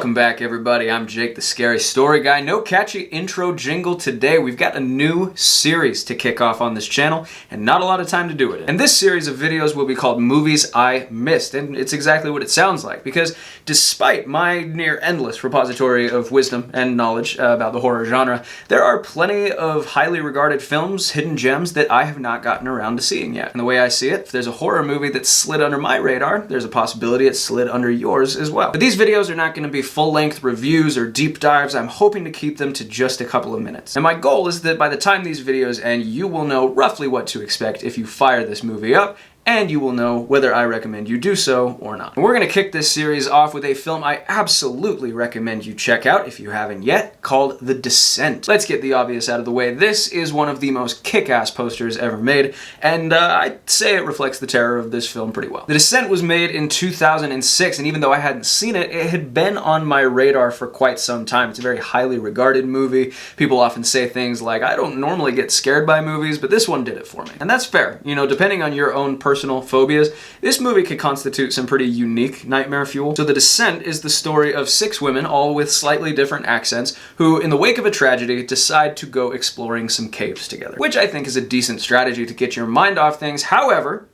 Welcome back, everybody. I'm Jake, the Scary Story Guy. No catchy intro jingle today. We've got a new series to kick off on this channel, and not a lot of time to do it. And this series of videos will be called Movies I Missed, and it's exactly what it sounds like, because despite my near endless repository of wisdom and knowledge about the horror genre, there are plenty of highly regarded films, hidden gems, that I have not gotten around to seeing yet. And the way I see it, if there's a horror movie that slid under my radar, there's a possibility it slid under yours as well. But these videos are not going to be full-length reviews or deep dives. I'm hoping to keep them to just a couple of minutes. And my goal is that by the time these videos end, you will know roughly what to expect if you fire this movie up, and you will know whether I recommend you do so or not. And we're going to kick this series off with a film I absolutely recommend you check out if you haven't yet, called The Descent. Let's get the obvious out of the way. This is one of the most kick-ass posters ever made, and I'd say it reflects the terror of this film pretty well. The Descent was made in 2006, and even though I hadn't seen it, it had been on my radar for quite some time. It's a very highly regarded movie. People often say things like, I don't normally get scared by movies, but this one did it for me. And that's fair. You know, depending on your own personal phobias, this movie could constitute some pretty unique nightmare fuel. So The Descent is the story of 6 women, all with slightly different accents, who, in the wake of a tragedy, decide to go exploring some caves together. Which I think is a decent strategy to get your mind off things. However,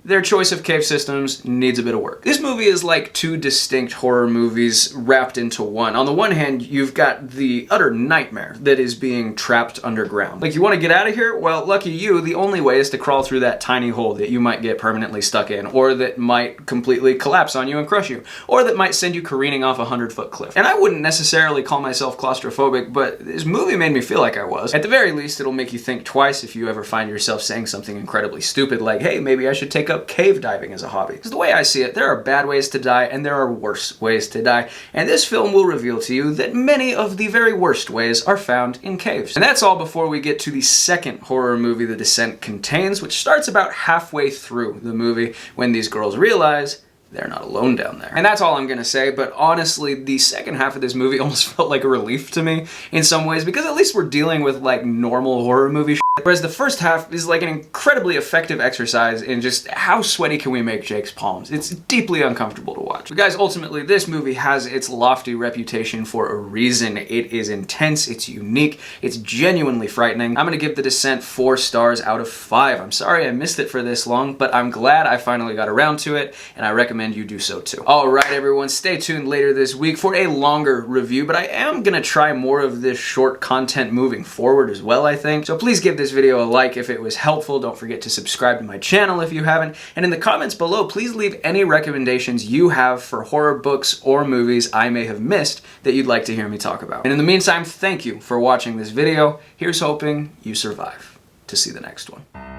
their choice of cave systems needs a bit of work. This movie is like 2 distinct horror movies wrapped into one. On the one hand, you've got the utter nightmare that is being trapped underground. Like, you want to get out of here? Well, lucky you, the only way is to crawl through that tiny hole that you might get permanently stuck in, or that might completely collapse on you and crush you, or that might send you careening off a 100-foot cliff. And I wouldn't necessarily call myself claustrophobic, but this movie made me feel like I was. At the very least, it'll make you think twice if you ever find yourself saying something incredibly stupid like, hey, maybe I should take up cave diving as a hobby. Because the way I see it, there are bad ways to die and there are worse ways to die, and this film will reveal to you that many of the very worst ways are found in caves. And that's all before we get to the second horror movie The Descent contains, which starts about halfway through the movie when these girls realize they're not alone down there. And that's all I'm gonna say, but honestly, the second half of this movie almost felt like a relief to me in some ways, because at least we're dealing with like normal horror movie shit. Whereas the first half is like an incredibly effective exercise in just how sweaty can we make Jake's palms. It's deeply uncomfortable to watch. But guys, ultimately, this movie has its lofty reputation for a reason. It is intense, it's unique, it's genuinely frightening. I'm gonna give The Descent 4 stars out of 5. I'm sorry I missed it for this long, but I'm glad I finally got around to it, and I recommend you do so too. Alright everyone, stay tuned later this week for a longer review, but I am gonna try more of this short content moving forward as well, I think. So please give this video a like if it was helpful. Don't forget to subscribe to my channel if you haven't. And in the comments below, please leave any recommendations you have for horror books or movies I may have missed that you'd like to hear me talk about. And in the meantime, thank you for watching this video. Here's hoping you survive to see the next one.